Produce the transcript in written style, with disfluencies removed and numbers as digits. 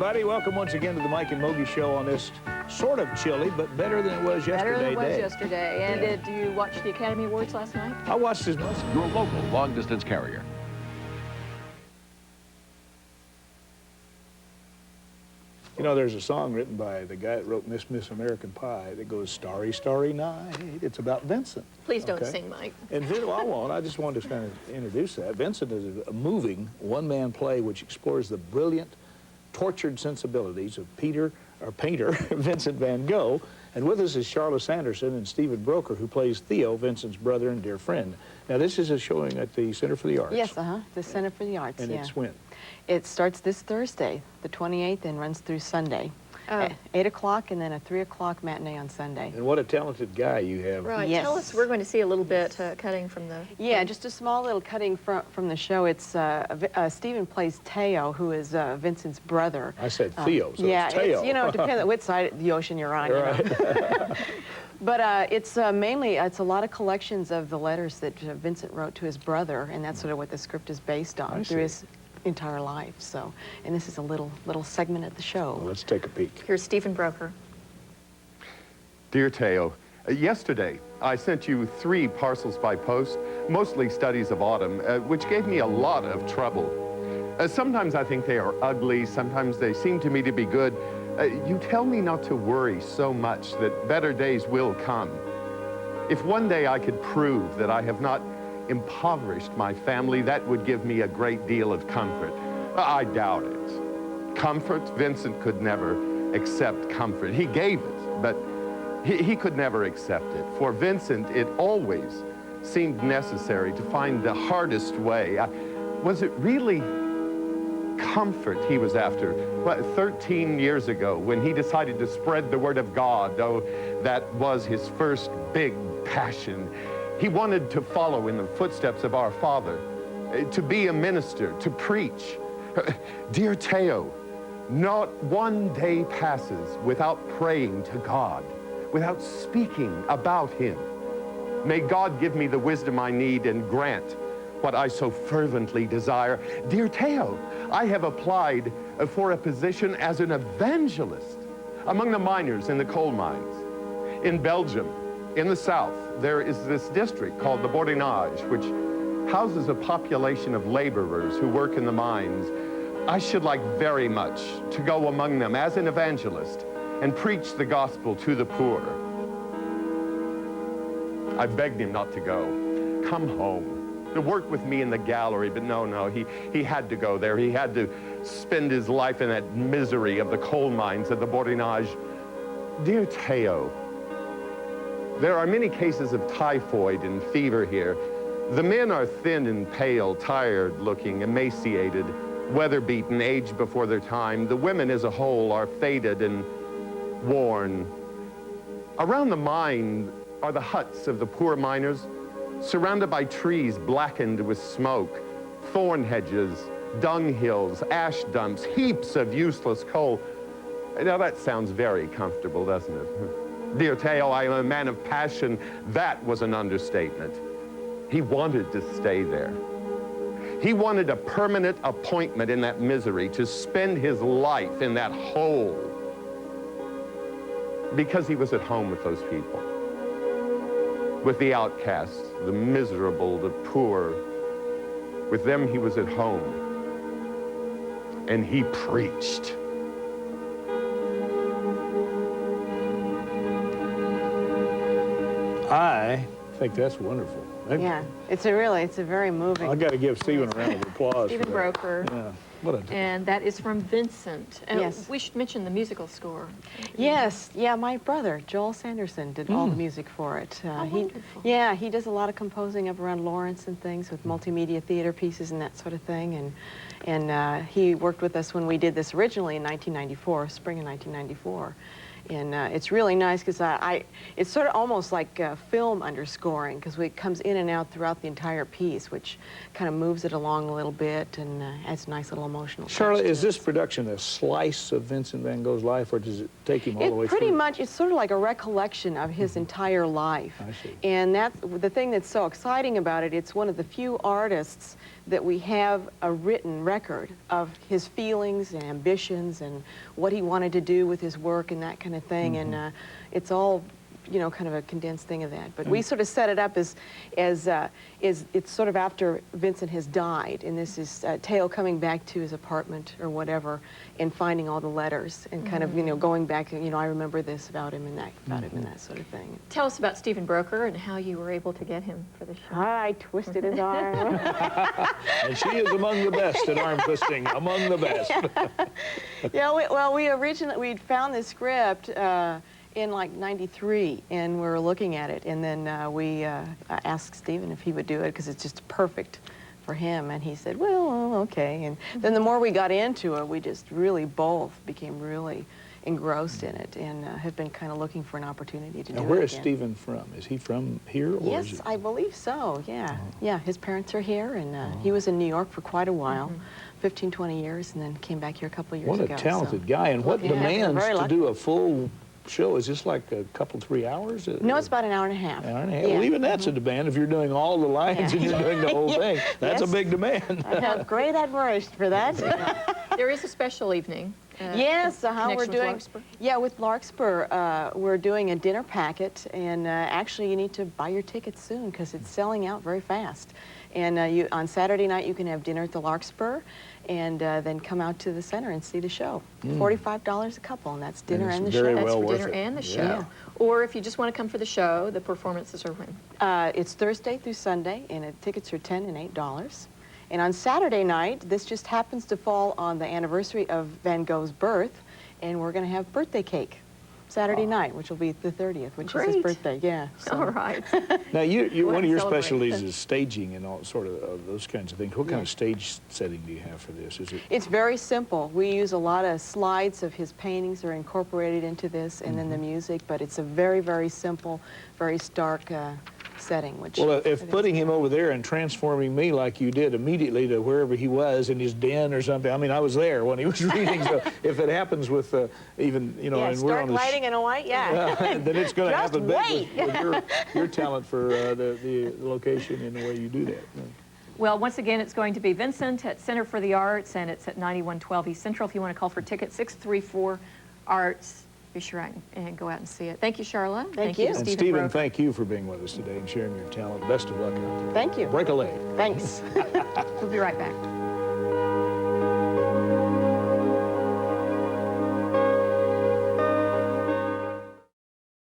everybody. Welcome once again to the Mike and Mogi Show on this sort of chilly, but better than it was yesterday. Better than it was day. yesterday. And did you watch the Academy Awards last night? I watched as much. Your local long-distance carrier. You know, there's a song written by the guy that wrote Miss American Pie that goes, Starry, Starry Night. It's about Vincent. Please don't sing, Mike. And well, I won't. I just wanted to kind of introduce that. Vincent is a moving one-man play which explores the brilliant, tortured sensibilities of painter Vincent van Gogh. And with us is Charlotte Sanderson and Stephen Broker, who plays Theo, Vincent's brother and dear friend. Now, this is a showing at the Center for the Arts. Yes, the Center for the Arts, And it's when? It starts this Thursday, the 28th, and runs through Sunday. At 8 o'clock and then a 3 o'clock matinee on Sunday. And what a talented guy you have. Right. Yes. Tell us, we're going to see a little bit cutting from the... Yeah, just a small little cutting from the show. It's Stephen plays Theo, who is Vincent's brother. I said Theo, so yeah, it's Theo. You know, depending on which side of the ocean you're on. Right. You know? But it's mainly, it's a lot of collections of the letters that Vincent wrote to his brother, and that's sort of what the script is based on through his entire life. So, and this is a little segment of the show. Well, let's take a peek. Here's Stephen Broker. Dear Theo, yesterday I sent you 3 parcels by post, mostly studies of autumn, which gave me a lot of trouble. Sometimes I think they are ugly, sometimes they seem to me to be good. You tell me not to worry so much, that better days will come. If one day I could prove that I have not impoverished my family, that would give me a great deal of comfort. I doubt it. Comfort? Vincent could never accept comfort. He gave it, but he could never accept it. For Vincent, it always seemed necessary to find the hardest way. Was it really comfort he was after? Well, 13 years ago, when he decided to spread the word of God, though that was his first big passion, he wanted to follow in the footsteps of our Father, to be a minister, to preach. Dear Theo, not one day passes without praying to God, without speaking about him. May God give me the wisdom I need and grant what I so fervently desire. Dear Theo, I have applied for a position as an evangelist among the miners in the coal mines. In Belgium, in the south, there is this district called the Borinage, which houses a population of laborers who work in the mines. I should like very much to go among them as an evangelist and preach the gospel to the poor. I begged him not to go. Come home, to work with me in the gallery, but no, he had to go there. He had to spend his life in that misery of the coal mines of the Borinage. Dear Theo, there are many cases of typhoid and fever here. The men are thin and pale, tired-looking, emaciated, weather-beaten, aged before their time. The women as a whole are faded and worn. Around the mine are the huts of the poor miners, surrounded by trees blackened with smoke, thorn hedges, dung hills, ash dumps, heaps of useless coal. Now that sounds very comfortable, doesn't it? Dear Theo, I am a man of passion. That was an understatement. He wanted to stay there. He wanted a permanent appointment in that misery, to spend his life in that hole, because he was at home with those people, with the outcasts, the miserable, the poor. With them he was at home, and he preached. I think that's wonderful. Yeah, it's a very moving. I got to give Stephen a round of applause. Stephen Broker. Yeah. What a And that is from Vincent. And yes. We should mention the musical score. Yes, yeah, my brother, Joel Sanderson, did all the music for it. Wonderful. He does a lot of composing up around Lawrence and things with multimedia theater pieces and that sort of thing. And he worked with us when we did this originally in 1994, spring of 1994. And it's really nice because it's sort of almost like film underscoring, because it comes in and out throughout the entire piece, which kind of moves it along a little bit and adds a nice little emotional touch Charlotte, to is it. this production a slice of Vincent van Gogh's life, or does it take him all the way Pretty through? much, it's sort of like a recollection of his entire life. I see. And that's the thing that's so exciting about it. It's one of the few artists that we have a written record of his feelings and ambitions and what he wanted to do with his work and that kind of thing. And it's all, you know, kind of a condensed thing of that. But we sort of set it up as it's sort of after Vincent has died, and this is Teo coming back to his apartment or whatever and finding all the letters and kind of, you know, going back, you know, I remember this about him and that, about him and that sort of thing. Tell us about Stephen Broker and how you were able to get him for the show. I twisted his arm. And she is among the best at arm twisting, among the best. Yeah, we'd found this script in like '93, and we were looking at it, and then we asked Stephen if he would do it because it's just perfect for him, and he said, well, okay. And then the more we got into it, we just really both became really engrossed in it, and have been kind of looking for an opportunity to do it Now, where is again. Stephen from? Is he from here? Or Yes, is it... I believe so, yeah. Yeah, his parents are here, and he was in New York for quite a while, 15, 20 years, and then came back here a couple of years What ago. a talented guy, and what Yeah, demands very to lucky. do a full show? Is this like a couple, 3 hours? No, it's about an hour and a half. An hour and a half. Yeah. Well, even that's a demand if you're doing all the lines Yeah. and you're doing the whole thing. That's a Yes. big demand. I have great admiration for that. There is a special evening. Yes, in we're connection with doing. Larkspur. Yeah, with Larkspur, we're doing a dinner packet, and actually you need to buy your tickets soon because it's selling out very fast. And on Saturday night you can have dinner at the Larkspur, and then come out to the center and see the show. $45 a couple, and that's dinner it's and the very show. That's well for worth dinner it. and the show. Yeah. Or if you just want to come for the show, the performances are when? It's Thursday through Sunday, and tickets are $10 and $8. And on Saturday night, this just happens to fall on the anniversary of Van Gogh's birth, and we're going to have birthday cake Saturday night, which will be the 30th, which is his Great. birthday. Yeah. So. All right. Now, Go one ahead of and your celebrate. specialties is staging and all sort of those kinds of things. What kind of stage setting do you have for this? Is it? It's very simple. We use a lot of slides of his paintings are incorporated into this, and then the music, but it's a very, very simple, very stark setting. Which Well, if it is. putting him over there and transforming me like you did immediately to wherever he was in his den or something, I mean, I was there when he was reading, so if it happens with even, you know, Yeah, and we're stark on the lighting in a white, yeah. then it's going to Just happen big wait. with your talent for the location and the way you do that. Well, once again, it's going to be Vincent at Center for the Arts, and it's at 9112 East Central. If you want to call for tickets, 634-ARTS. Be sure and go out and see it. Thank you, Charlotte. Thank you. to And Stephen Stephen, Broker. thank you for being with us today and sharing your talent. Best of luck out there. Thank you. Break a leg. Thanks. We'll be right back.